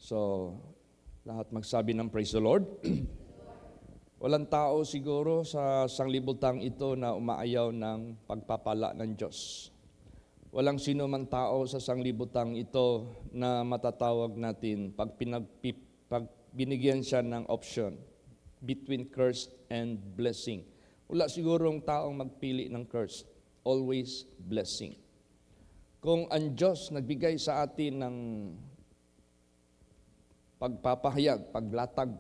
So, lahat magsabi ng praise the Lord. Walang tao siguro sa sanglibutang ito na umaayaw ng pagpapala ng Diyos. Walang sino man tao sa sanglibutang ito na matatawag natin pag binigyan siya ng option between curse and blessing. Wala sigurong taong magpili ng curse. Always blessing. Kung ang Diyos nagbigay sa atin ng pagpapahayag, paglatag,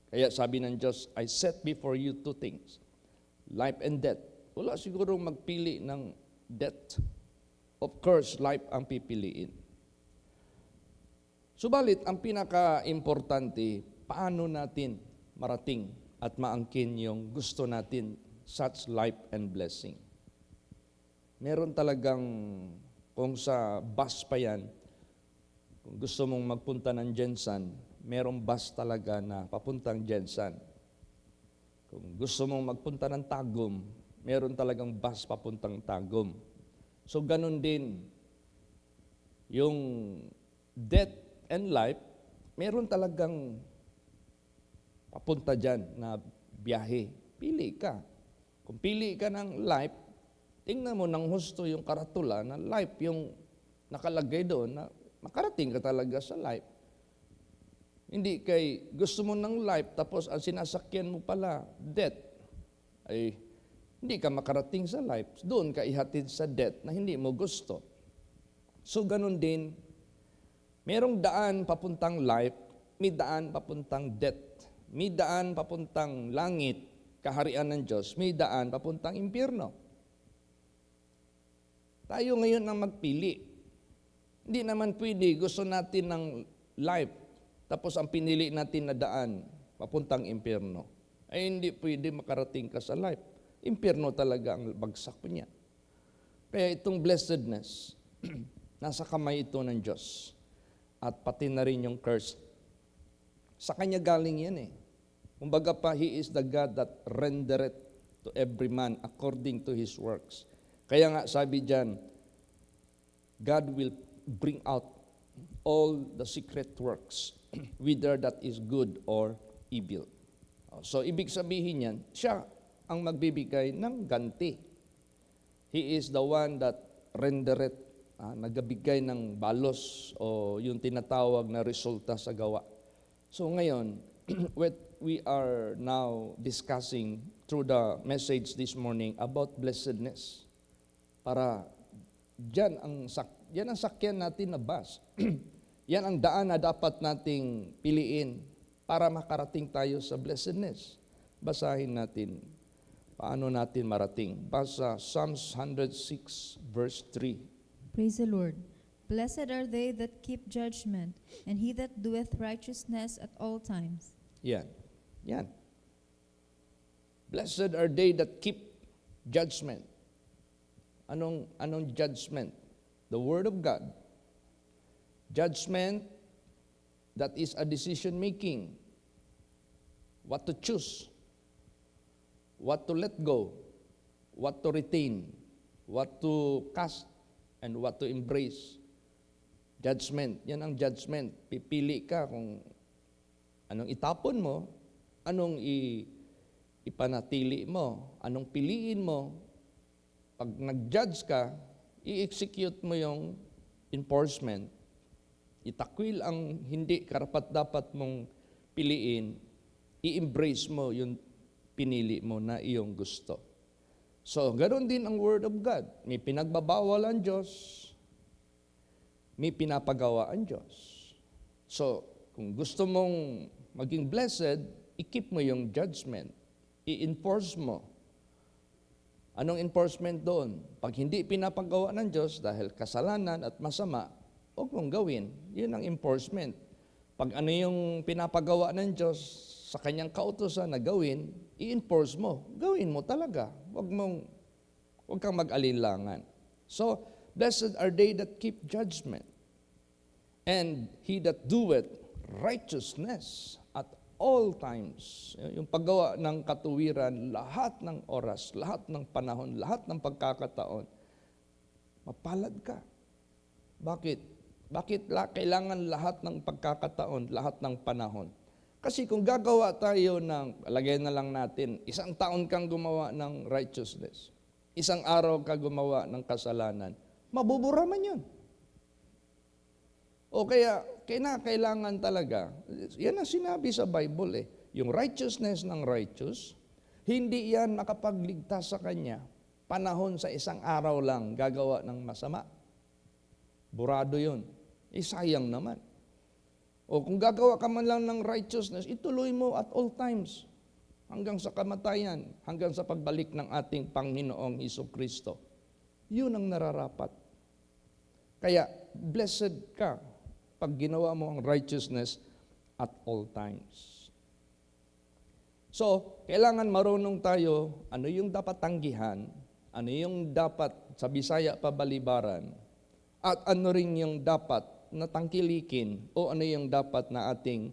kaya sabi ng Diyos, I set before you two things, life and death. Wala sigurong magpili ng death. Of course, life ang pipiliin. Subalit, ang pinaka-importante, paano natin marating at maangkin yung gusto natin, such life and blessing. Meron talagang, kung sa bus pa yan, kung gusto mong magpunta ng Jensan, merong bus talaga na papuntang Jensan. Kung gusto mong magpunta ng Tagum, meron talagang bus papuntang Tagum. So ganun din, yung death and life, meron talagang papunta dyan na biyahe. Pili ka. Kung pili ka ng life, tingnan mo ng husto yung karatula na life, yung nakalagay doon na makarating ka talaga sa life. Hindi kay gusto mo ng life tapos ang sinasakyan mo pala death. Ay hindi ka makarating sa life. Doon ka ihatid sa death na hindi mo gusto. So ganun din, merong daan papuntang life, may daan papuntang death. May daan papuntang langit, kaharian ng Diyos, may daan papuntang impyerno. Tayo ngayon ang magpili. Hindi naman pwede, gusto natin ng life, tapos ang pinili natin na daan, papuntang impyerno. Ay hindi pwede makarating ka sa life. Impyerno talaga ang bagsak niya. Kaya itong blessedness, nasa kamay ito ng Diyos. At pati na rin yung curse. Sa Kanya galing yan eh. Kumbaga pa, He is the God that rendereth to every man according to his works. Kaya nga sabi dyan, God will bring out all the secret works, whether that is good or evil. So, ibig sabihin yan, siya ang magbibigay ng ganti. He is the one that rendereth, nagbibigay ng balos o yung tinatawag na resulta sa gawa. So, ngayon, what we are now discussing through the message this morning about blessedness. Para yan ang sakyan natin na bus. Yan ang daan na dapat nating piliin para makarating tayo sa blessedness. Basahin natin. Paano natin marating? Basa Psalms 106 verse 3. Praise the Lord. Blessed are they that keep judgment, and he that doeth righteousness at all times. Yan. Yan. Blessed are they that keep judgment. Anong judgment? The Word of God. Judgment, that is a decision making. What to choose. What to let go. What to retain. What to cast. And what to embrace. Judgment. Yan ang judgment. Pipili ka kung anong itapon mo, anong ipanatili mo, anong piliin mo. Pag nag-judge ka, i-execute mo yung enforcement. Itakwil ang hindi karapat-dapat mong piliin, i-embrace mo yung pinili mo na iyong gusto. So, ganoon din ang Word of God. May pinagbabawal ang Diyos, may pinapagawa ang Diyos. So, kung gusto mong maging blessed, i-keep mo yung judgment. I-enforce mo. Anong enforcement doon? Pag hindi pinapagawa ng Diyos dahil kasalanan at masama, huwag mong gawin. Yun ang enforcement. Pag ano yung pinapagawa ng Diyos sa kanyang kautusan na gawin, i-enforce mo. Gawin mo talaga. Huwag kang mag-alinlangan. So, blessed are they that keep judgment, and he that doeth righteousness at all times. Yung paggawa ng katuwiran, lahat ng oras, lahat ng panahon, lahat ng pagkakataon, mapalad ka. Bakit? Bakit kailangan lahat ng pagkakataon, lahat ng panahon? Kasi kung gagawa tayo ng, lagay na lang natin, 1 taon kang gumawa ng righteousness, 1 araw ka gumawa ng kasalanan, mabubura man yun. O kaya, kailangan talaga, yan ang sinabi sa Bible yung righteousness ng righteous, hindi yan makapagligtas sa kanya, panahon sa 1 araw lang gagawa ng masama. Burado yun. Sayang naman. O kung gagawa ka man lang ng righteousness, ituloy mo at all times, hanggang sa kamatayan, hanggang sa pagbalik ng ating Panginoong Hesukristo. Yun ang nararapat. Kaya, blessed ka pag ginawa mo ang righteousness at all times. So, kailangan marunong tayo ano yung dapat tanggihan, ano yung dapat sa Bisaya pabalibaran, at ano rin yung dapat na tangkilikin o ano yung dapat na ating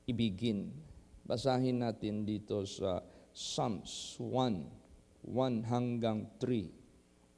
ibigin. Basahin natin dito sa Psalms 1:1-3.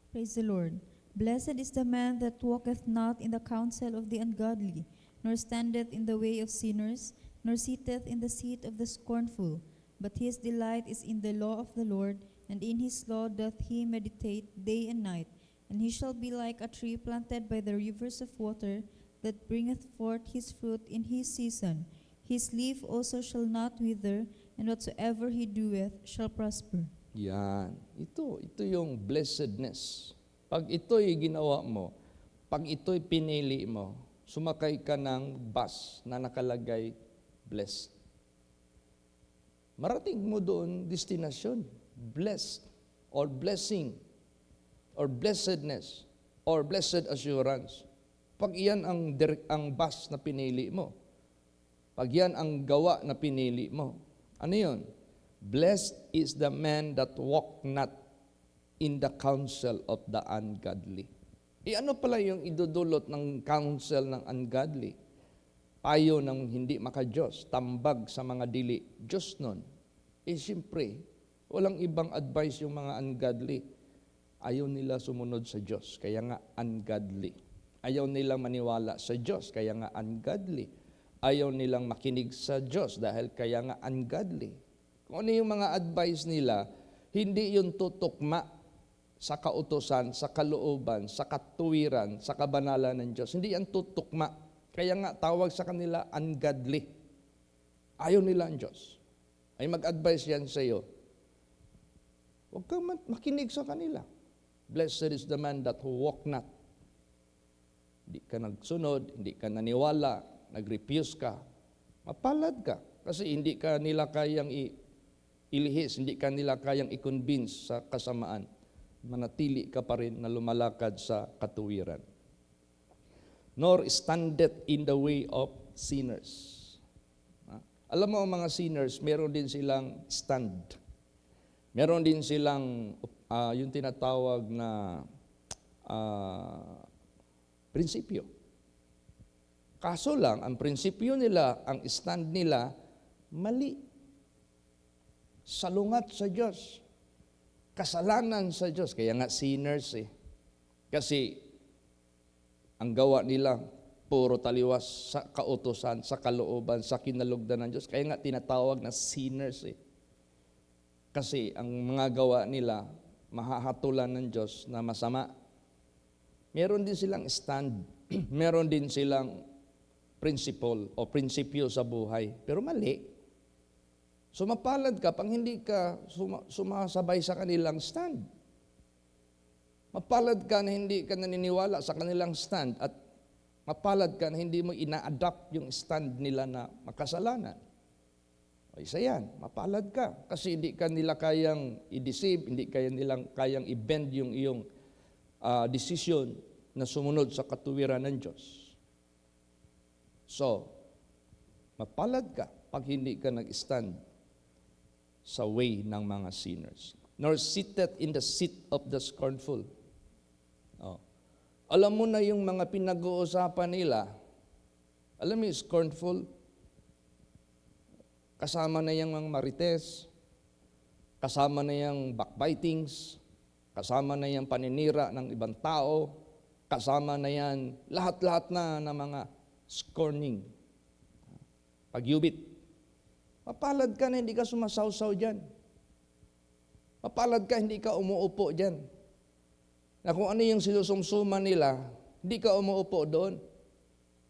Praise the Lord. Blessed is the man that walketh not in the counsel of the ungodly, nor standeth in the way of sinners, nor sitteth in the seat of the scornful. But his delight is in the law of the Lord, and in his law doth he meditate day and night. And he shall be like a tree planted by the rivers of water, that bringeth forth his fruit in his season. His leaf also shall not wither, and whatsoever he doeth shall prosper. Yan. Ito yung blessedness. Pag ito'y ginawa mo, pag ito'y pinili mo, sumakay ka ng bus na nakalagay blessed. Marating mo doon destinasyon, blessed or blessing or blessedness or blessed assurance. Pag iyan ang bus na pinili mo, pag yan ang gawa na pinili mo, ano yun? Blessed is the man that walk not in the counsel of the ungodly. Ano pala yung idudulot ng counsel ng ungodly? Payo ng hindi maka-Diyos, tambag sa mga dili Diyos nun. Siyempre, walang ibang advice yung mga ungodly. Ayaw nila sumunod sa Diyos, kaya nga ungodly. Ayaw nilang maniwala sa Diyos, kaya nga ungodly. Ayaw nilang makinig sa Diyos dahil kaya nga ungodly. Kung ano yung mga advice nila, hindi yun tutukma sa kautusan, sa kalooban, sa katuwiran, sa kabanalan ng Diyos. Hindi yan tutukma. Kaya nga tawag sa kanila ungodly. Ayaw nila ang Diyos. Ay mag-advise yan sa iyo. Huwag kang makinig sa kanila. Blessed is the man that walk not. Hindi ka nagsunod, hindi ka naniwala, nag-refuse ka. Mapalad ka. Kasi hindi ka nila kayang ilihis, hindi ka nila kayang i-convince sa kasamaan. Manatili ka pa rin na lumalakad sa katuwiran. Nor standeth in the way of sinners. Alam mo, ang mga sinners, meron din silang stand. Meron din silang yung tinatawag na prinsipyo. Kaso lang, ang prinsipyo nila, ang stand nila, mali. Salungat sa Diyos. Kasalanan sa Diyos. Kaya nga sinners Kasi ang gawa nila, puro taliwas sa kautusan, sa kalooban, sa kinalugdan ng Diyos. Kaya nga tinatawag na sinners Kasi ang mga gawa nila, mahahatulan ng Diyos na masama. Meron din silang stand. Meron din silang principle o prinsipyo sa buhay. Pero mali. So mapalad ka pag hindi ka sumasabay sa kanilang stand. Mapalad ka na hindi ka naniniwala sa kanilang stand at mapalad ka na hindi mo ina-adapt yung stand nila na makasalanan. O isa yan, mapalad ka. Kasi hindi ka nila kayang i-deceive, hindi nilang kayang i-bend yung iyong desisyon na sumunod sa katuwiran ng Diyos. So, mapalad ka pag hindi ka nag-stand sa way ng mga sinners. Nor sitteth in the seat of the scornful. Alam mo na yung mga pinag-uusapan nila, alam mo yung scornful, kasama na yung mga marites, kasama na yung backbitings, kasama na yung paninira ng ibang tao, Kasama na yan, lahat-lahat na mga scorning. Pagyubit. Mapalad ka na hindi ka sumasawsaw dyan. Mapalad ka, hindi ka umuupo dyan. Na kung ano yung sinusumsuman nila, hindi ka umuupo doon.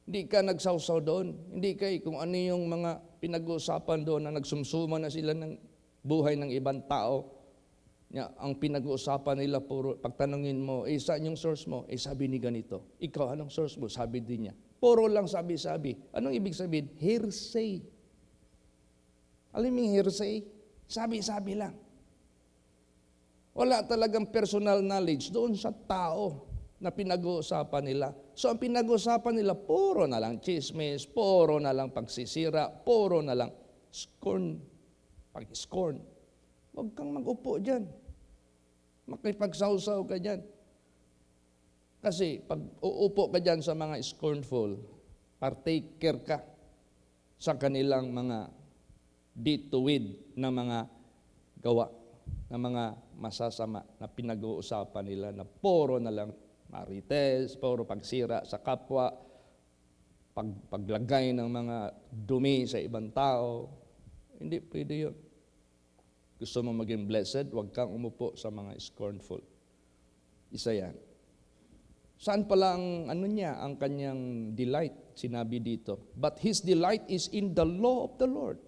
Hindi ka nagsawsaw doon. Hindi ka, kung ano yung mga pinag-uusapan doon na nagsumsuma na sila ng buhay ng ibang tao. Ang pinag-uusapan nila, puro, pagtanungin mo, saan yung source mo? Sabi ni ganito. Ikaw, anong source mo? Sabi din niya. Puro lang sabi-sabi. Anong ibig sabihin? Hearsay. Alam mo yung hearsay? Sabi-sabi lang. Wala talagang personal knowledge doon sa tao na pinag-uusapan nila. So ang pinag-uusapan nila, puro na lang chismis, puro na lang pagsisira, puro na lang scorn, pag-scorn. Huwag kang mag-upo dyan. Makipagsawsaw ka dyan. Kasi pag uupo ka dyan sa mga scornful, partaker ka sa kanilang mga dituwid na mga gawa, na mga masasama na pinag-uusapan nila na puro na lang marites, puro pagsira sa kapwa, paglagay ng mga dumi sa ibang tao. Hindi pwede yun. Gusto mo maging blessed, huwag kang umupo sa mga scornful. Isa yan. Saan pala ang kanyang delight? Sinabi dito. But his delight is in the law of the Lord.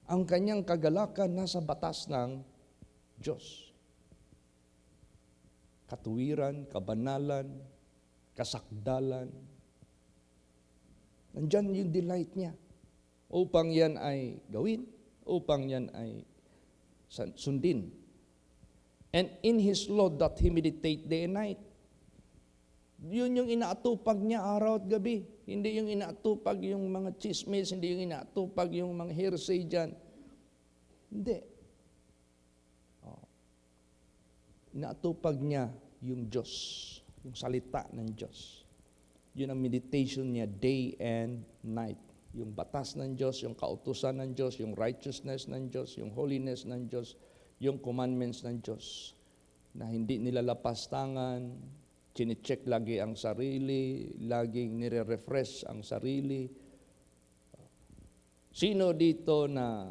Ang kanyang kagalakan nasa batas ng Diyos. Katuwiran, kabanalan, kasakdalan. Nandyan yung delight niya. Upang yan ay gawin, upang yan ay sundin. And in His law that He meditate day and night. Yun yung inaatupag niya araw at gabi. Hindi yung inaatupag yung mga chismis, hindi yung inaatupag yung mga hearsay dyan. Hindi. Inaatupag niya yung Diyos, yung salita ng Diyos. Yun ang meditation niya day and night. Yung batas ng Diyos, yung kautusan ng Diyos, yung righteousness ng Diyos, yung holiness ng Diyos, yung commandments ng Diyos. Na hindi nilalapastangan, chine-check lagi ang sarili, laging nire-refresh ang sarili. Sino dito na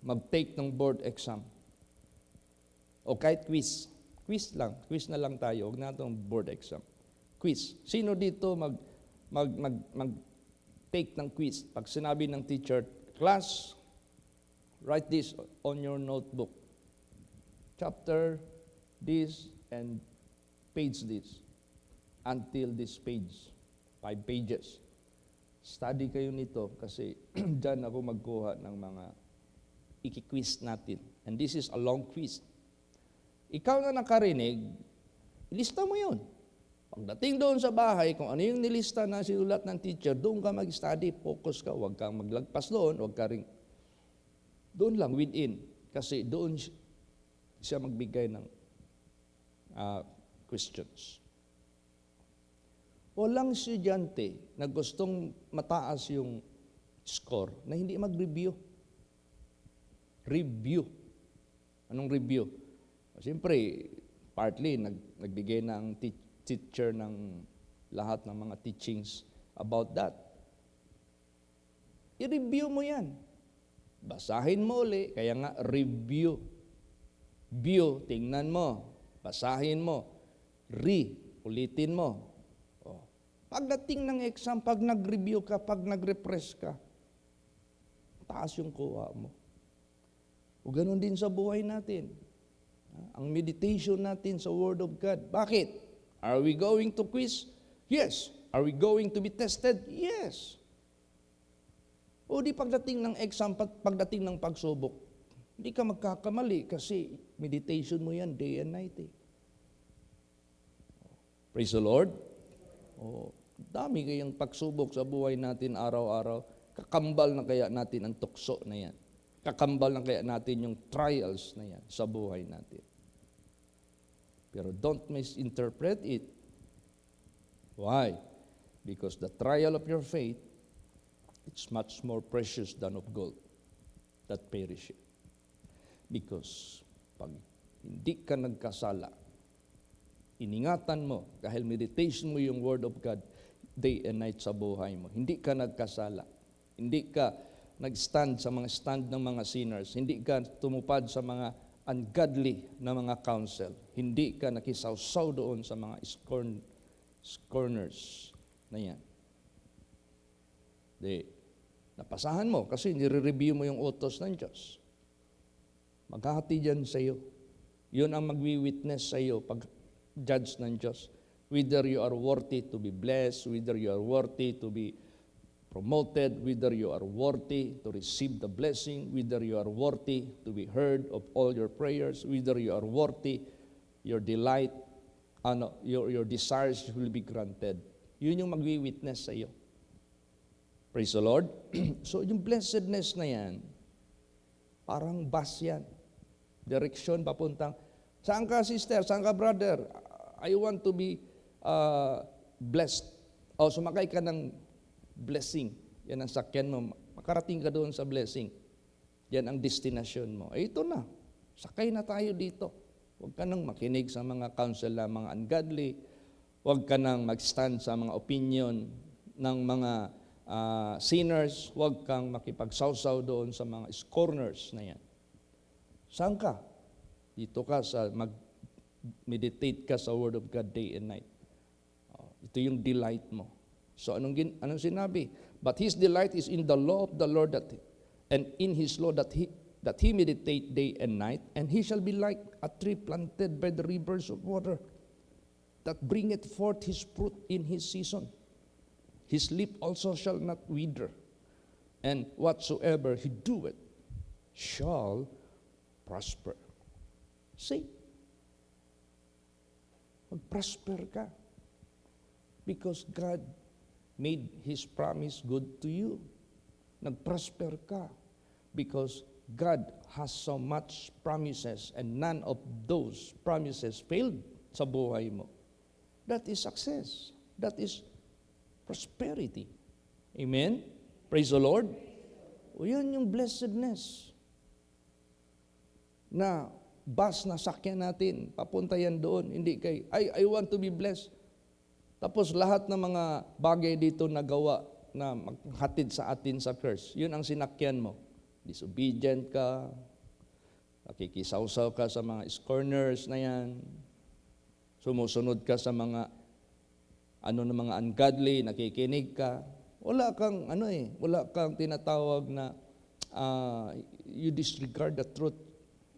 mag-take ng board exam? O kahit quiz. Quiz na lang tayo, huwag na itong board exam. Quiz. Sino dito mag-take ng quiz? Pag sinabi ng teacher, class, write this on your notebook. Chapter this and page this until this page. 5 pages. Study kayo nito kasi dyan ako magkuha ng mga iki-quiz natin. And this is a long quiz. Ikaw na nakarinig, ilista mo yun. Pagdating doon sa bahay, kung ano yung nilista na sinulat ng teacher, doon ka mag-study, focus ka, huwag kang maglagpas doon, huwag ka rin, doon lang, within. Kasi doon siya magbigay ng questions. Walang estudyante na gustong mataas yung score na hindi mag-review. Review. Anong review? Siyempre, partly, nagbigay na ang teacher ng lahat ng mga teachings about that. I-review mo yan. Basahin mo uli, kaya nga review. View, tingnan mo. Basahin mo. Ulitin mo. Pagdating ng exam, pag nag-review ka, pag nag-refresh ka, taas yung kuha mo. O ganun din sa buhay natin. Ang meditation natin sa Word of God. Bakit? Are we going to quiz? Yes. Are we going to be tested? Yes. O di pagdating ng exam, pagdating ng pagsubok, hindi ka magkakamali kasi meditation mo yan day and night. Praise the Lord. Dami kayang pagsubok sa buhay natin araw-araw. Kakambal na kaya natin ang tukso na yan. Kakambal na kaya natin yung trials na yan sa buhay natin. Pero don't misinterpret it. Why? Because the trial of your faith, it's much more precious than of gold that perisheth. Because pag hindi ka nagkasala, iningatan mo, dahil meditation mo yung Word of God day and night sa buhay mo. Hindi ka nagkasala. Hindi ka nag-stand sa mga stand ng mga sinners. Hindi ka tumupad sa mga ungodly na mga counsel. Hindi ka nakisawsaw doon sa mga scorners na yan. Napasahan mo kasi nire-review mo yung utos ng Diyos. Maghahati dyan sa iyo. Yun ang magwi-witness sa iyo pag judge ng Diyos. Whether you are worthy to be blessed, whether you are worthy to be promoted, whether you are worthy to receive the blessing, whether you are worthy to be heard of all your prayers, whether you are worthy, your delight, your desires will be granted. Yun yung magwi-witness sa iyo. Praise the Lord. So yung blessedness na yan, parang bus yan. Direksyon papuntang, saan ka sister, saan ka brother? I want to be blessed. O sumakay ka ng blessing. Yan ang sakyan mo. Makarating ka doon sa blessing. Yan ang destination mo. Ito na. Sakay na tayo dito. Huwag ka nang makinig sa mga counsel ng mga ungodly. Huwag ka nang mag-stand sa mga opinion ng mga sinners. Huwag kang makipagsawsaw doon sa mga scorners na yan. Saan ka? Dito ka sa meditate ka sa Word of God day and night. Ito yung delight mo. So anong sinabi? But his delight is in the law of the Lord, and in his law that he meditate day and night, and he shall be like a tree planted by the rivers of water, that bringeth forth his fruit in his season. His leaf also shall not wither, and whatsoever he doeth shall prosper. See? Mag-prosper ka. Because God made His promise good to you. Nag-prosper ka. Because God has so much promises and none of those promises failed sa buhay mo. That is success. That is prosperity. Amen? Praise the Lord. O yan yung blessedness na bus na sakyan natin, papunta yan doon. Hindi kay, I want to be blessed. Tapos lahat ng mga bagay dito nagawa na maghatid sa atin sa curse, yun ang sinakyan mo. Disobedient ka, nakikisawsaw ka sa mga scorners na yan, sumusunod ka sa mga ng mga ungodly, nakikinig ka. Wala kang tinatawag na you disregard the truth.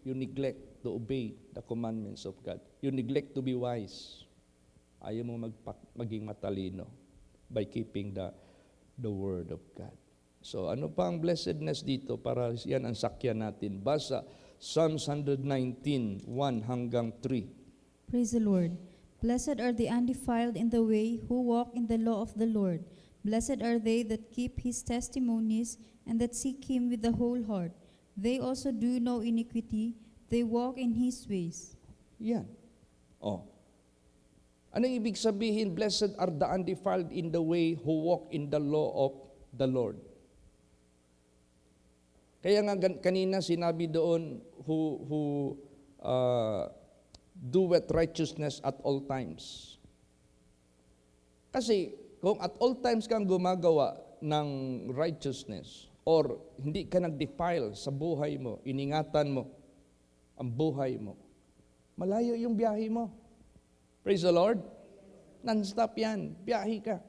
You neglect to obey the commandments of God. You neglect to be wise. Ayaw mo maging matalino by keeping the Word of God. So ano pa ang blessedness dito para yan ang sakyan natin? Basa Psalms 119, 1 hanggang 3. Praise the Lord. Blessed are the undefiled in the way, who walk in the law of the Lord. Blessed are they that keep his testimonies, and that seek him with the whole heart. They also do no iniquity, they walk in his ways. Yan. Anong ibig sabihin? Blessed are the undefiled in the way, who walk in the law of the Lord. Kaya nga kanina sinabi doon, who doeth righteousness at all times. Kasi kung at all times kang gumagawa ng righteousness, or hindi ka nag-defile sa buhay mo, iningatan mo ang buhay mo, malayo yung biyahe mo. Praise the Lord. Non-stop yan. Biyahe ka.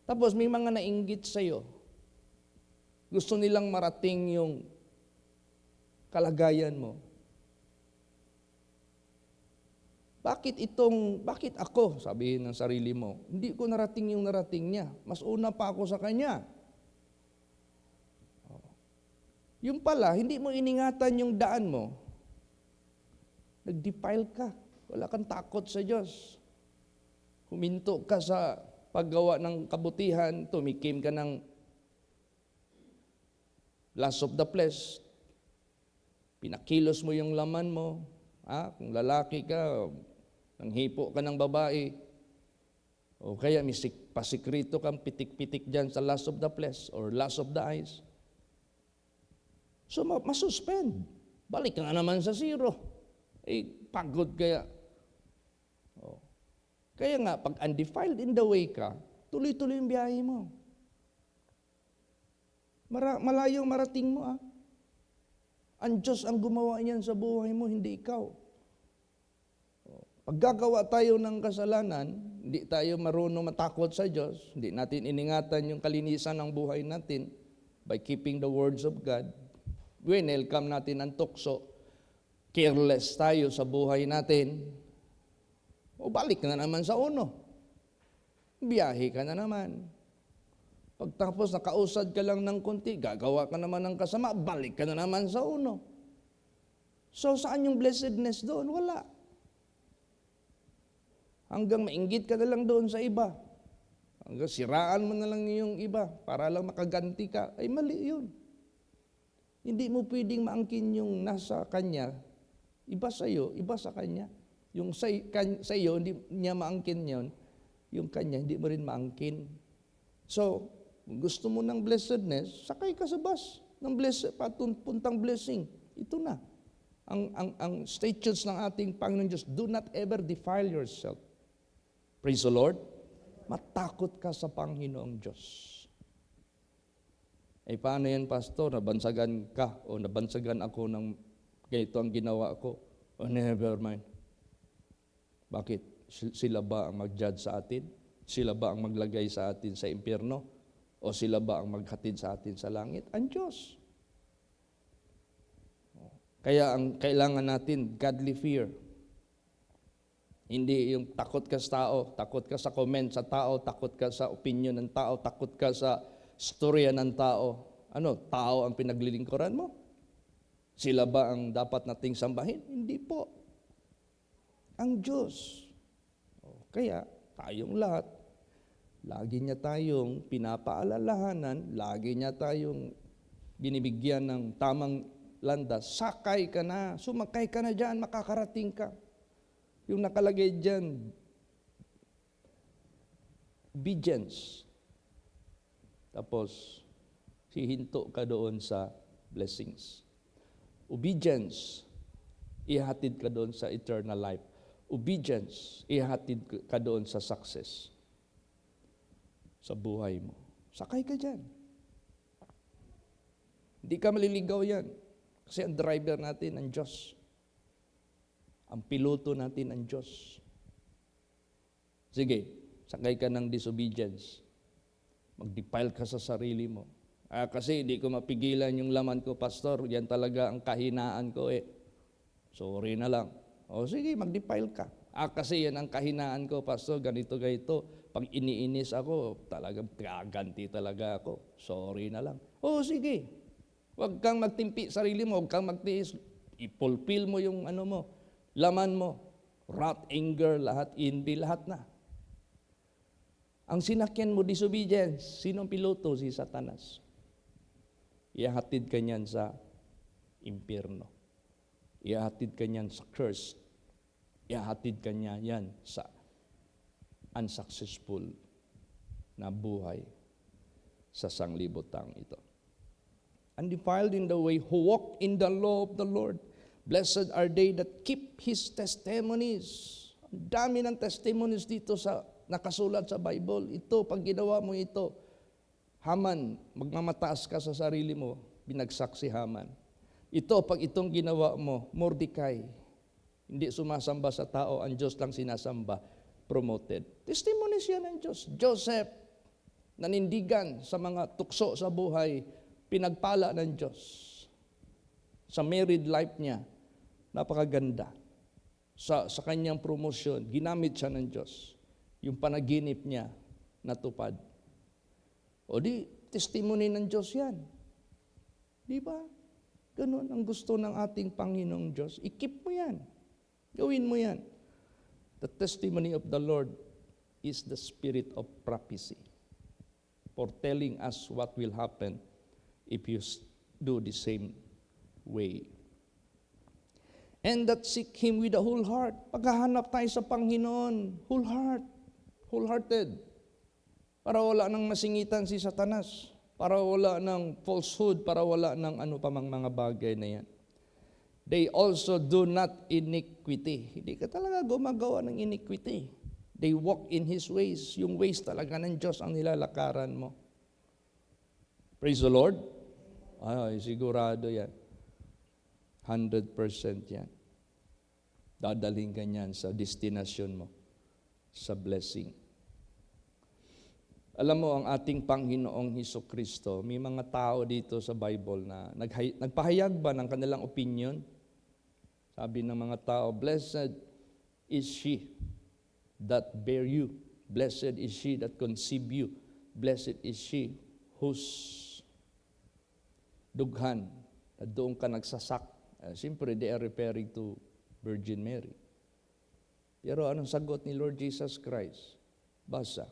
Tapos may mga nainggit sa'yo. Gusto nilang marating yung kalagayan mo. Bakit ako, sabihin ng sarili mo, hindi ko narating yung narating niya. Mas una pa ako sa kanya. Yung pala, hindi mo iningatan yung daan mo. Nag-defile ka. Wala kang takot sa Diyos. Huminto ka sa paggawa ng kabutihan, tumikim ka ng lust of the flesh. Pinakilos mo yung laman mo. Kung lalaki ka, nanghipo ka ng babae, o kaya may pasikrito kang pitik-pitik dyan sa lust of the flesh or lust of the eyes. So, masuspend. Balik ka nga naman sa zero. Pagod kaya. Oh. Kaya nga, pag undefiled in the way ka, tuloy-tuloy yung biyahe mo. Malayong marating mo Ang Diyos ang gumawa niyan sa buhay mo, hindi ikaw. Pag gagawa tayo ng kasalanan, hindi tayo marunong matakot sa Diyos, hindi natin iningatan yung kalinisan ng buhay natin by keeping the words of God, welcome natin ang tukso, careless tayo sa buhay natin, o balik na naman sa uno. Biyahe ka na naman. Pagtapos nakausad ka lang ng konti, gagawa ka naman ng kasama, balik ka na naman sa uno. So saan yung blessedness doon? Wala. Hanggang mainggit ka na lang doon sa iba. Hanggang siraan mo na lang yung iba para lang makaganti ka. Ay mali yun. Hindi mo pwedeng maangkin yung nasa kanya, iba sa iyo, iba sa kanya. Yung sa iyo, hindi niya maangkin yun. Yung kanya, hindi mo rin maangkin. So, kung gusto mo ng blessedness, sakay ka sa bus ng puntang blessing. Ito na. Ang statutes ng ating Panginoon Diyos, do not ever defile yourself. Praise the Lord. Matakot ka sa Panginoong Diyos. Ay paano yan, Pastor? Nabansagan ka o nabansagan ako ng ganito ang ginawa ko. Oh, never mind. Bakit? Sila ba ang mag-judge sa atin? Sila ba ang maglagay sa atin sa impyerno? O sila ba ang maghatid sa atin sa langit? Ang Diyos. Kaya ang kailangan natin, godly fear. Hindi yung takot ka sa tao, takot ka sa comment sa tao, takot ka sa opinion ng tao, takot ka sa storya ng tao. Ano, tao ang pinaglilingkuran mo? Sila ba ang dapat nating sambahin? Hindi po. Ang Diyos. Kaya tayong lahat, lagi niya tayong pinapaalalahanan, lagi niya tayong binibigyan ng tamang landas. Sakay ka na, sumakay ka na dyan, makakarating ka. Yung nakalagay dyan, obedience. Tapos, hihinto ka doon sa blessings. Obedience, ihatid ka doon sa eternal life. Obedience, ihatid ka doon sa success sa buhay mo. Sakay ka dyan. Hindi ka maliligaw yan. Kasi ang driver natin, ang Diyos. Ang piloto natin, ang Diyos. Sige, sakay ka ng disobedience. Mag-defile ka sa sarili mo. Kasi hindi ko mapigilan yung laman ko, Pastor. Yan talaga ang kahinaan ko Sorry na lang. O sige, mag-defile ka. Kasi yan ang kahinaan ko, Pastor, ganito. Pag iniinis ako, talagang gaganti talaga ako. Sorry na lang. O sige, huwag kang magtimpi sarili mo, huwag kang magtiis. I-fulfill mo yung laman mo. Wrath, anger, lahat, envy, lahat na. Ang sinakyan mo, disobedience. Sinong piloto? Si Satanas. Ihahatid ka niyan sa impyerno. Ihahatid ka niyan sa curse. Ihahatid ka niya yan sa unsuccessful na buhay sa sanglibotang ito. Undefiled in the way, who walk in the law of the Lord. Blessed are they that keep His testimonies. Ang dami ng testimonies dito sa nakasulat sa Bible. Ito, pag ginawa mo ito, Haman, magmamataas ka sa sarili mo, binagsak si Haman. Ito, pag itong ginawa mo, Mordecai, hindi sumasamba sa tao, ang Diyos lang sinasamba, promoted. Testimonies yan ng Diyos. Joseph, nanindigan sa mga tukso sa buhay, pinagpala ng Diyos. Sa married life niya, napakaganda. Sa kanyang promosyon, ginamit siya ng Diyos. Yung panaginip niya, natupad. O di, testimony ng Diyos yan. Di ba? Ganun ang gusto ng ating Panginoong Diyos. I-keep mo yan. Gawin mo yan. The testimony of the Lord is the spirit of prophecy, foretelling us what will happen if you do the same way. And that seek Him with a whole heart. Paghahanap tayo sa Panginoon, whole heart, wholehearted. Para wala nang masingitan si Satanas. Para wala ng falsehood, para wala ng ano pa mga bagay na yan. They also do not iniquity. Hindi ka talaga gumagawa ng iniquity. They walk in His ways. Yung ways talaga ng Diyos ang nilalakaran mo. Praise the Lord. Ay, sigurado yan. 100% yan. Dadaling ka niyan sa destinasyon mo, sa blessing. Alam mo, ang ating Panginoong Hesukristo, may mga tao dito sa Bible na nagpahayag ba ng kanilang opinion? Sabi ng mga tao, blessed is she that bear you. Blessed is she that conceive you. Blessed is she whose dughan na doon ka nagsasak. Siyempre, they are referring to Virgin Mary. Pero anong sagot ni Lord Jesus Christ? Basa.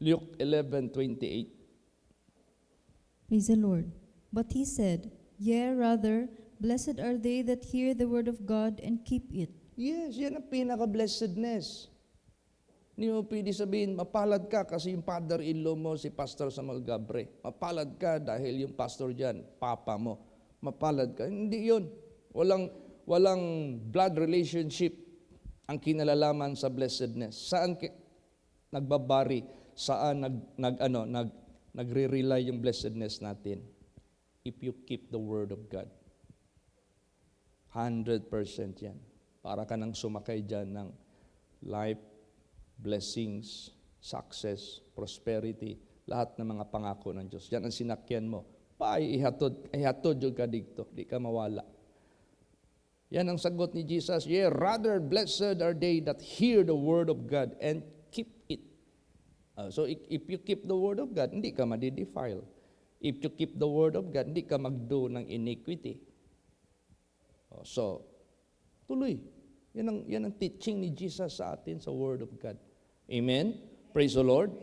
Luke 11:28. Praise the Lord. But he said, Yea, rather, blessed are they that hear the word of God and keep it. Yes, yan ang pinaka-blessedness. Hindi mo pwede sabihin, mapalad ka kasi yung father-in-law mo si Pastor Samuel Gabre. Mapalad ka dahil yung pastor dyan, papa mo. Mapalad ka. Hindi yun. Walang blood relationship ang kinalalaman sa blessedness. Saan nagbabari? Saan nagre-rely yung blessedness natin? If you keep the word of God. 100% yan. Para ka nang sumakay dyan ng life, blessings, success, prosperity, lahat ng mga pangako ng Diyos. Yan ang sinakyan mo. Ihatod yung ka dito. Di ka mawala. Yan ang sagot ni Jesus. Yeah, rather blessed are they that hear the word of God and keep it. So if you keep the word of God, hindi ka madidefile. If you keep the word of God, hindi ka magdo ng iniquity. So, tuloy. Yan ang teaching ni Jesus sa atin sa word of God. Amen? Praise the Lord.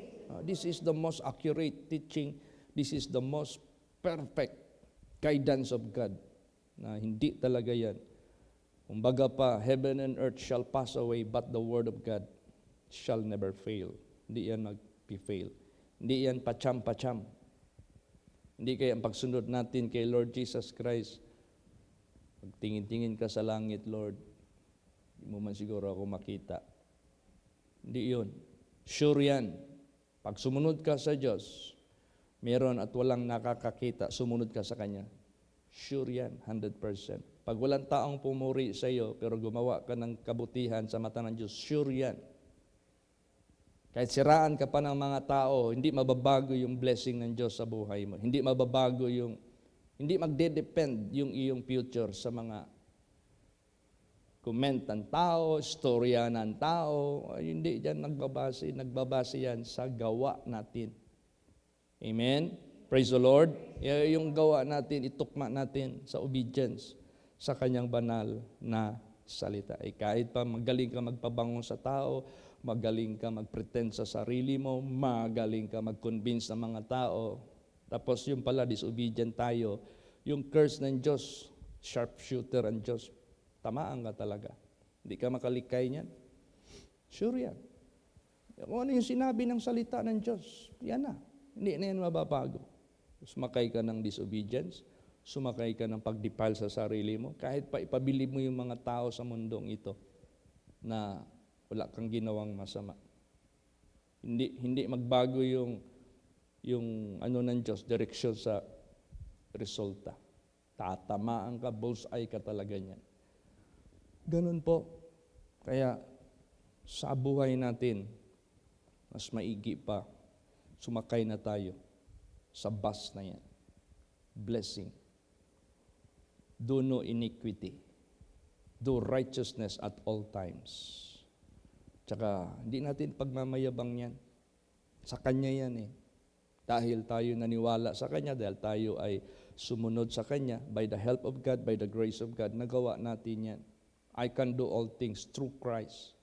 This is the most accurate teaching. This is the most perfect guidance of God. Na hindi talaga yan. Kumbaga pa, heaven and earth shall pass away, but the word of God shall never fail. Hindi yan mag-fail. Hindi yan pacham-pacham. Hindi kaya ang pagsunod natin kay Lord Jesus Christ, pagtingin-tingin ka sa langit, Lord, hindi mo man siguro ako makita. Hindi yun. Sure yan. Pag sumunod ka sa Diyos, meron at walang nakakakita, sumunod ka sa Kanya. Sure yan, 100%. Pag walang taong pumuri sa iyo, pero gumawa ka ng kabutihan sa mata ng Diyos, sure yan. Kahit siraan ka pa ng mga tao, hindi mababago yung blessing ng Diyos sa buhay mo. Hindi mababago hindi magde-depend yung iyong future sa mga comment ng tao, storya ng tao. Hindi dyan nagbabase yan sa gawa natin. Amen? Praise the Lord. Yung gawa natin, itukma natin sa obedience sa Kanyang banal na salita. Kahit pa magaling ka magpabango sa tao, magaling ka mag-pretend sa sarili mo, magaling ka mag-convince ng mga tao, tapos yung pala disobedient tayo, yung curse ng Diyos, sharpshooter ang Diyos, tamaan ka talaga. Hindi ka makalikay niyan. Sure yan. Kung ano yung sinabi ng salita ng Diyos, yan na. Hindi na yan mababago. Sumakay ka ng disobedience, sumakay ka ng pagdipal sa sarili mo, kahit pa ipabili mo yung mga tao sa mundong ito na wala kang ginawang masama. Hindi magbago yung ano ng Diyos, direksyon sa resulta. Tatamaan ka, bullseye ka talaga niyan. Ganun po. Kaya sa buhay natin, mas maigi pa, sumakay na tayo sa bus na yan. Blessing. Do no iniquity. Do righteousness at all times. Tsaka, hindi natin pagmamayabang yan. Sa Kanya yan eh. Dahil tayo naniwala sa Kanya, dahil tayo ay sumunod sa Kanya, by the help of God, by the grace of God, nagawa natin yan. I can do all things through Christ,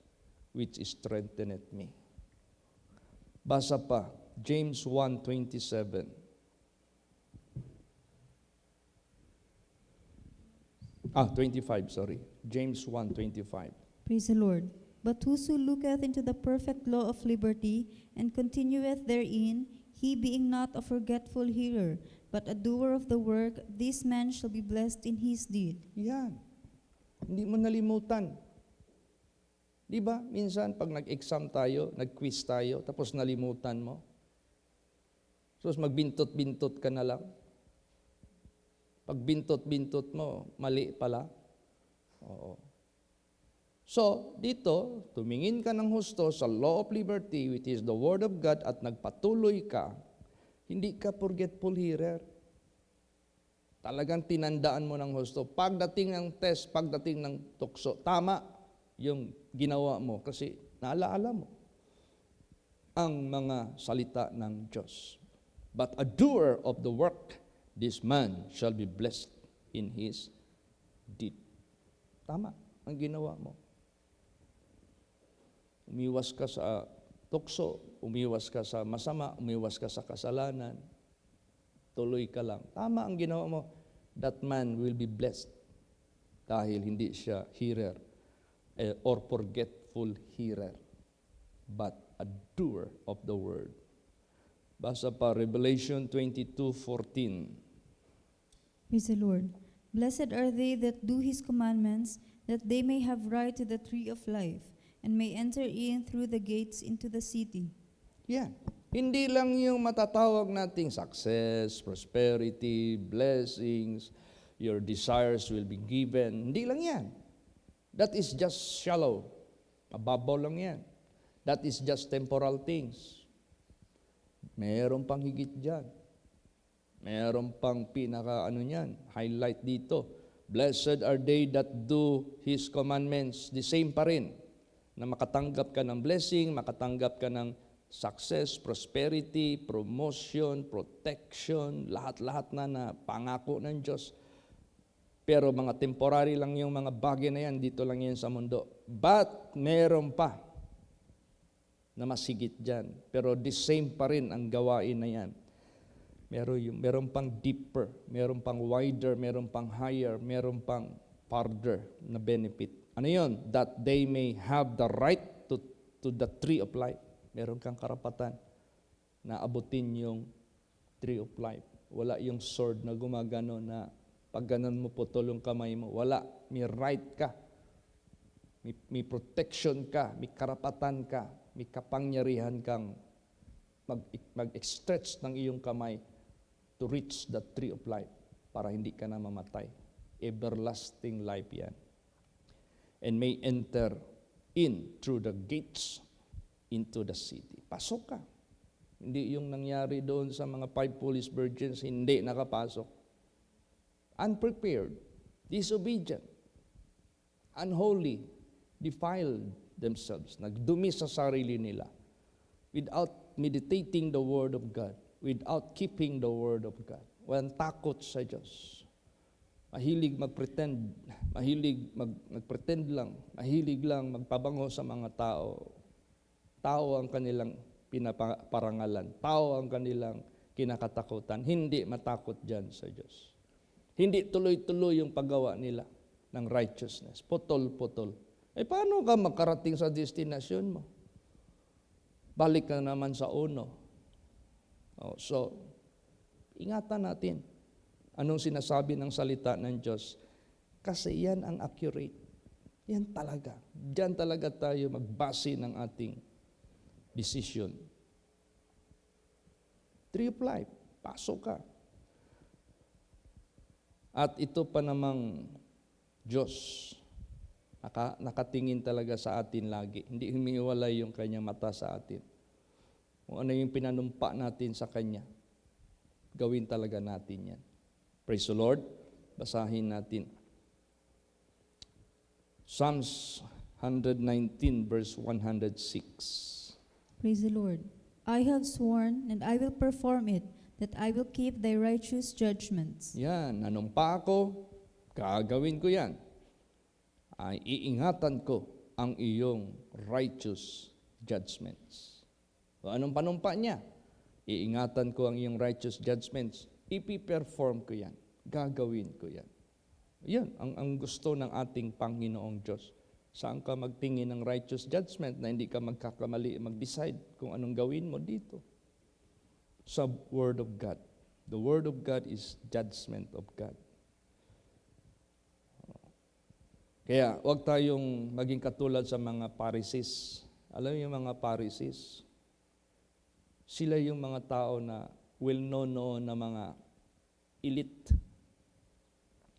which strengtheneth me. Basa pa, James 1:27. Ah, 25, sorry. James 1:25. Praise the Lord. But whoso looketh into the perfect law of liberty, and continueth therein, he being not a forgetful hearer, but a doer of the work, this man shall be blessed in his deed. Yan. Hindi mo nalimutan. Di ba? Minsan, pag nag-exam tayo, nag-quiz tayo, tapos nalimutan mo. So, magbintot-bintot ka na lang. Pag bintot-bintot mo, mali pala. Oo. So, dito, tumingin ka ng husto sa law of liberty, which is the Word of God, at nagpatuloy ka, hindi ka forgetful hearer. Talagang tinandaan mo ng husto. Pagdating ng test, pagdating ng tukso, tama yung ginawa mo kasi naalaala mo ang mga salita ng Diyos. But a doer of the work, this man shall be blessed in his deed. Tama ang ginawa mo. Umiwas ka sa tukso, umiwas ka sa masama, umiwas ka sa kasalanan, tuloy ka lang. Tama ang ginawa mo. That man will be blessed dahil hindi siya hearer or forgetful hearer, but a doer of the word. Basa pa Revelation 22:14. Praise the Lord. Blessed are they that do his commandments, that they may have right to the tree of life, and may enter in through the gates into the city. Yan. Hindi lang yung matatawag nating success, prosperity, blessings, your desires will be given. Hindi lang yan. That is just shallow. Mababaw lang yan. That is just temporal things. Meron pang higit dyan. Meron pang highlight dito. Blessed are they that do His commandments. The same pa rin. Na makatanggap ka ng blessing, makatanggap ka ng success, prosperity, promotion, protection, lahat-lahat na pangako ng Diyos. Pero mga temporary lang yung mga bagay na yan, dito lang yan sa mundo. But meron pa na masigit dyan. Pero the same pa rin ang gawain na yan. Meron pang deeper, meron pang wider, meron pang higher, meron pang farther na benefit. Ano yun? That they may have the right to the tree of life. Meron kang karapatan na abutin yung tree of life. Wala yung sword na gumagano na pag ganon mo putol yung kamay mo. Wala. May right ka. May protection ka. May karapatan ka. May kapangyarihan kang mag-stretch ng iyong kamay to reach the tree of life para hindi ka na mamatay. Everlasting life yan. And may enter in through the gates into the city. Pasok ka. Hindi yung nangyari doon sa mga 5 foolish virgins, hindi nakapasok. Unprepared, disobedient, unholy, defiled themselves. Nagdumi sa sarili nila without meditating the Word of God, without keeping the Word of God. Walang takot sa Diyos. Mahilig mag-pretend, mahilig mag-pretend lang, mahilig lang magpabango sa mga tao. Tao ang kanilang pinaparangalan, tao ang kanilang kinakatakutan. Hindi matakot dyan sa Diyos. Hindi tuloy-tuloy yung paggawa nila ng righteousness. Putol-putol. Paano ka makarating sa destinasyon mo? Balik ka naman sa uno. So, ingatan natin. Anong sinasabi ng salita ng Diyos? Kasi yan ang accurate. Yan talaga. Diyan talaga tayo magbase ng ating decision. Tree of life. Pasok ka. At ito pa namang Diyos. Nakatingin talaga sa atin lagi. Hindi humiwalay yung kanyang mata sa atin. Kung ano yung pinanumpa natin sa Kanya, gawin talaga natin yan. Praise the Lord. Basahin natin. Psalms 119 verse 106. Praise the Lord. I have sworn, and I will perform it, that I will keep thy righteous judgments. Yan, nanumpa ako, gagawin ko yan. Ay iingatan ko ang iyong righteous judgments. So, anong panumpa niya? Iingatan ko ang iyong righteous judgments. Ipi-perform ko yan. Gagawin ko yan. Yan, ang gusto ng ating Panginoong Diyos. Saan ka magtingin ng righteous judgment na hindi ka magkakamali, mag-decide kung anong gawin mo dito? Sa Word of God. The Word of God is judgment of God. Kaya huwag tayong maging katulad sa mga Pharisees. Alam niyo yung mga Pharisees? Sila yung mga tao na well-known noon na mga elite.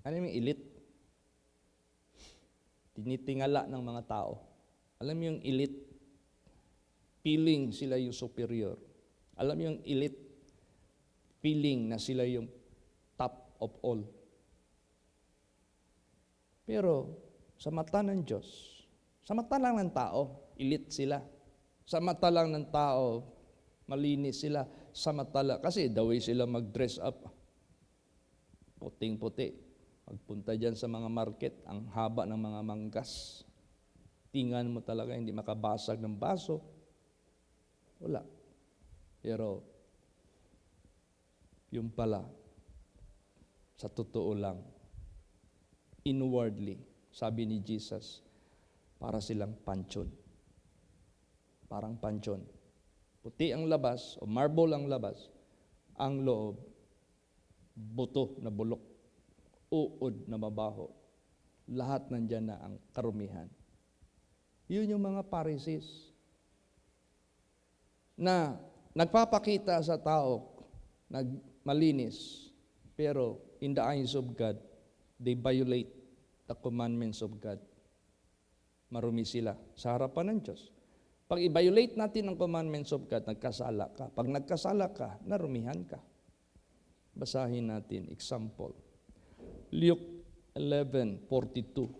Ano yung elite? Tinitingala ng mga tao. Alam mo yung elite? Feeling sila yung superior. Alam mo yung elite? Feeling na sila yung top of all. Pero sa mata ng Diyos, sa mata lang ng tao, elite sila. Sa mata lang ng tao, malinis sila. Sa mata lang, kasi the way sila mag-dress up, puting-puti. Magpunta dyan sa mga market, ang haba ng mga manggas. Tingnan mo talaga, hindi makabasag ng baso. Wala. Pero, yung pala, sa totoo lang, inwardly, sabi ni Jesus, para silang pansyon. Parang pansyon. Puti ang labas, o marble ang labas, ang loob, buto na bulok, uod na mabaho. Lahat nandyan na ang karumihan. Yun yung mga Pharisees na nagpapakita sa tao, malinis, pero in the eyes of God, they violate the commandments of God. Marumi sila sa harapan ng Diyos. Pag i-violate natin ang commandments of God, nagkasala ka. Pag nagkasala ka, narumihan ka. Basahin natin, example. Luke 11:42.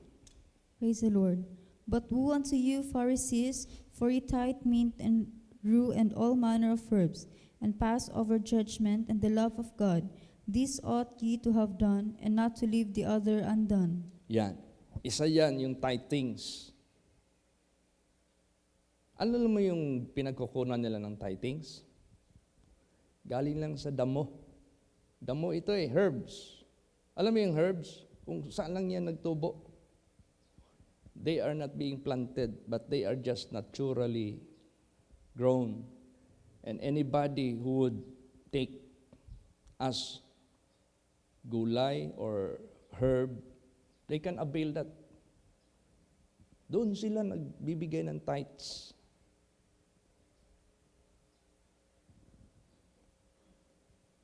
Praise the Lord. But woe unto you, Pharisees, for ye tithe mint and rue and all manner of herbs, and pass over judgment and the love of God. This ought ye to have done, and not to leave the other undone. Yan. Isa yan, yung tithings. Alam mo yung pinagkukunan nila ng tithings? Galing lang sa damo. Damo ito herbs. Alam mo yung herbs? Kung saan lang yan nagtubo. They are not being planted, but they are just naturally grown. And anybody who would take as gulay or herb, they can avail that. Doon sila nagbibigay ng tithes.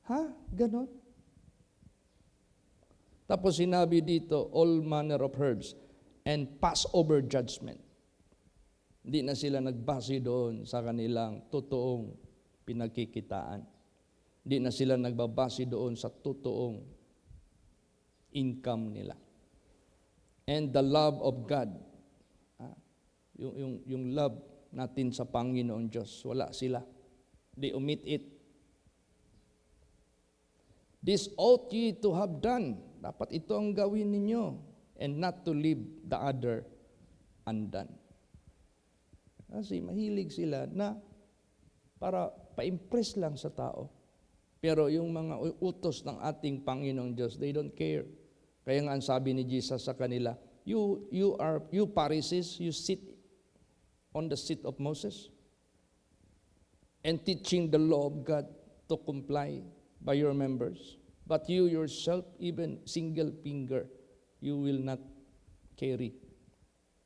Ha? Ganon? Tapos sinabi dito, all manner of herbs and Passover judgment. Hindi na sila nagbase doon sa kanilang totoong pinagkikitaan. Hindi na sila nagbabase doon sa totoong income nila. And the love of God, yung love natin sa Panginoon Diyos, wala sila. They omit it. This ought ye to have done. Dapat ito ang gawin ninyo, and not to leave the other undone. Kasi mahilig sila na para pa-impress lang sa tao. Pero yung mga utos ng ating Panginoong Diyos, they don't care. Kaya nga ang sabi ni Jesus sa kanila, you Pharisees, you sit on the seat of Moses and teaching the law of God to comply by your members. But you yourself, even single finger, you will not carry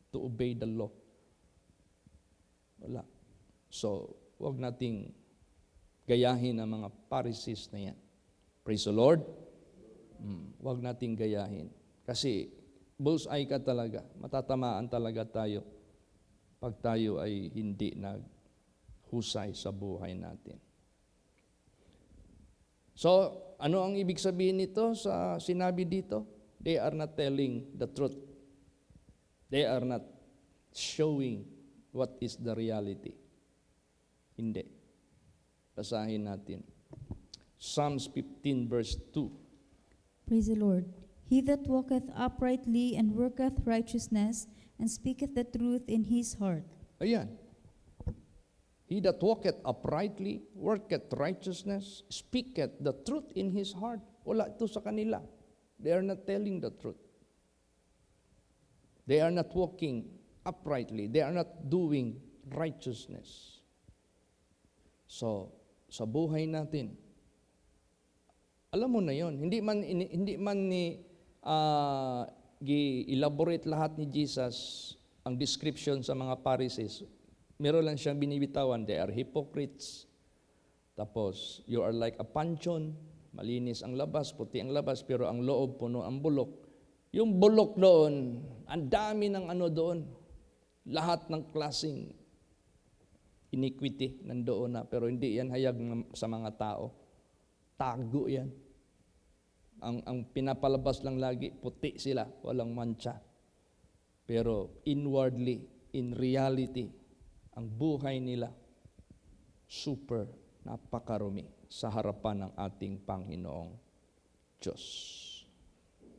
to obey the law. Wala. So, huwag nating gayahin ang mga Pharisees na yan. Praise the Lord. Huwag nating gayahin. Kasi, bullseye ka talaga. Matatamaan talaga tayo pag tayo ay hindi naghusay sa buhay natin. So, ano ang ibig sabihin nito sa sinabi dito? They are not telling the truth. They are not showing what is the reality. Hindi. Basahin natin. Psalms 15 verse 2. Praise the Lord. He that walketh uprightly and worketh righteousness, and speaketh the truth in his heart. Ayan. He that walketh uprightly, worketh righteousness, speaketh the truth in his heart. Wala ito sa kanila. They are not telling the truth. They are not walking uprightly. They are not doing righteousness. So, sa buhay natin, alam mo na yon. Hindi man gi-elaborate lahat ni Jesus ang description sa mga Pharisees, meron lang siyang binibitawan, they are hypocrites. Tapos, you are like a pancyon, malinis ang labas, puti ang labas, pero ang loob puno ang bulok. Yung bulok doon, ang dami ng ano doon. Lahat ng klaseng iniquity nandoon na, pero hindi yan hayag sa mga tao. Tago yan. Ang pinapalabas lang lagi, puti sila, walang mancha. Pero inwardly, in reality, ang buhay nila, super, napakarumi sa harapan ng ating Panginoong Diyos.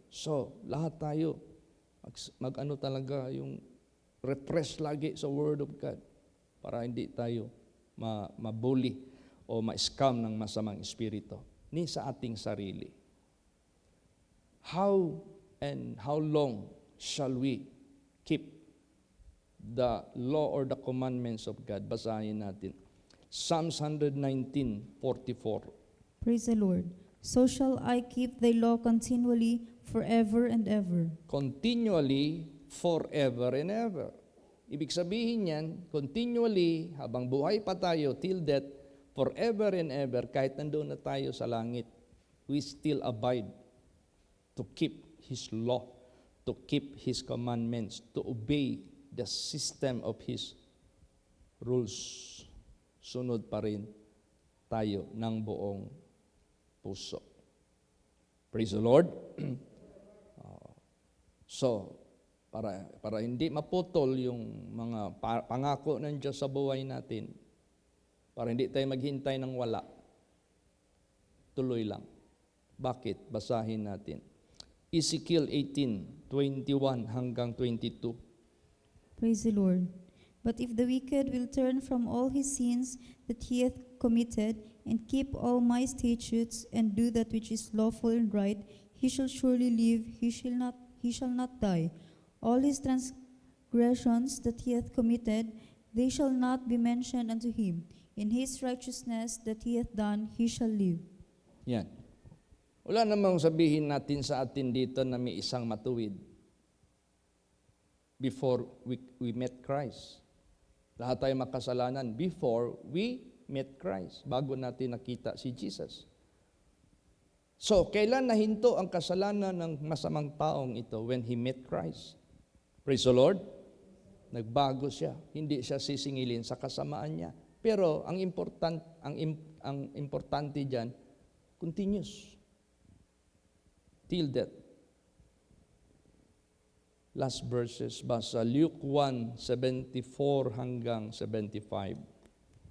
So, lahat tayo, mag-ano talaga, yung refresh lagi sa Word of God para hindi tayo mabully o ma-scam ng masamang espiritu ni sa ating sarili. How and how long shall we keep the law or the commandments of God? Basahin natin. Psalms 119:44. Praise the Lord. So shall I keep thy law continually forever and ever. Continually, forever and ever. Ibig sabihin yan, continually, habang buhay pa tayo, till death, forever and ever, kahit nandoon na tayo sa langit, we still abide to keep His law, to keep His commandments, to obey the system of His rules. Sunod pa rin tayo ng buong puso. Praise the Lord. So, para hindi maputol yung mga pangako ng Diyos sa buhay natin, para hindi tayo maghintay ng wala, tuloy lang. Bakit? Basahin natin. Ezekiel 18:21 hanggang 22. Praise the Lord. But if the wicked will turn from all his sins that he hath committed, and keep all my statutes, and do that which is lawful and right, he shall surely live, he shall not die. All his transgressions that he hath committed, they shall not be mentioned unto him. In his righteousness that he hath done, he shall live. Yan. Wala namang sabihin natin sa atin dito na may isang matuwid before we met Christ. Lahat tayo makasalanan before we met Christ, bago natin nakita si Jesus. So, kailan nahinto ang kasalanan ng masamang taong ito? When he met Christ. Praise the Lord. Nagbago siya. Hindi siya sisingilin sa kasamaan niya. Pero ang importante diyan, continuous. Till death. Last verses, basa Luke 1:74 hanggang 75.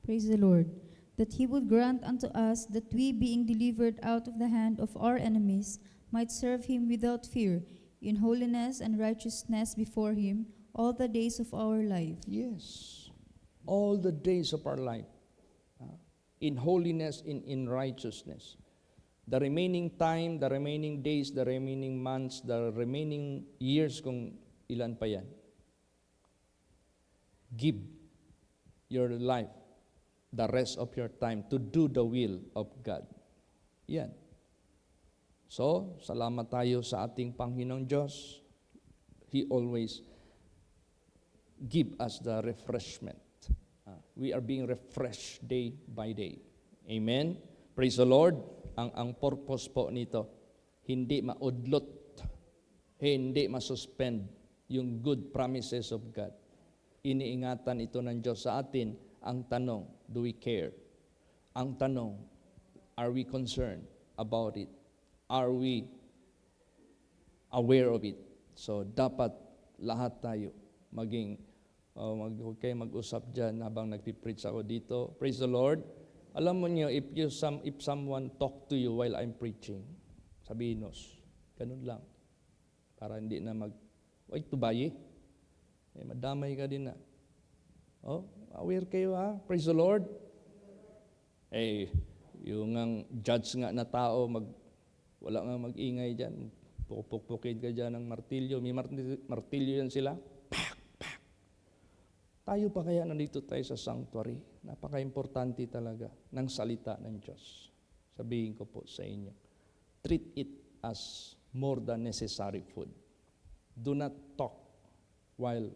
Praise the Lord. That he would grant unto us that we, being delivered out of the hand of our enemies, might serve him without fear, in holiness and righteousness before him, all the days of our life. Yes. All the days of our life. In holiness, in righteousness. The remaining time, the remaining days, the remaining months, the remaining years, kung ilan pa yan. Give your life, the rest of your time, to do the will of God. Yan. So, salamat tayo sa ating Panginoong Diyos. He always give us the refreshment. We are being refreshed day by day. Amen? Praise the Lord. Ang purpose po nito, hindi maudlot, hindi masuspend yung good promises of God. Iniingatan ito ng Diyos sa atin. Ang tanong, do we care? Ang tanong, are we concerned about it? Are we aware of it? So, dapat lahat tayo maging, huwag kayo mag-usap dyan habang nagpipreach ako dito. Praise the Lord. Alam mo niyo, if someone talk to you while I'm preaching, sabihin mo, ganun lang. Para hindi na wait to buy madamay ka din na. Oh, aware kayo ha? Praise the Lord. Yung ang judge nga na tao, wala nga mag-ingay dyan. Pupukpukin ka dyan ng martilyo. May martilyo yan sila. Tayo pa kaya nandito tayo sa sanctuary? Napaka-importante talaga ng salita ng Diyos. Sabihin ko po sa inyo, treat it as more than necessary food. Do not talk while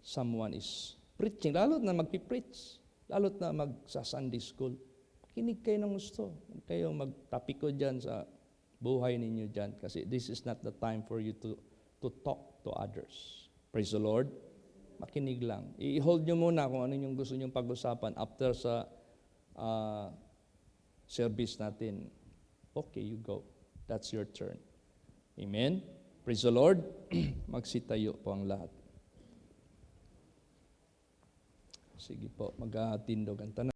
someone is preaching. Lalo't na magpipreach. Lalo't na magsa-Sunday school. Kinig kayo ng gusto. Huwag kayong magtapiko dyan sa buhay ninyo dyan. Kasi this is not the time for you to talk to others. Praise the Lord. Makinig lang. I-hold nyo muna kung ano yung gusto nyong pag-usapan after sa service natin. Okay, you go. That's your turn. Amen? Praise the Lord. Magsitayo po ang lahat. Sige po, mag-aatindog ang tanan.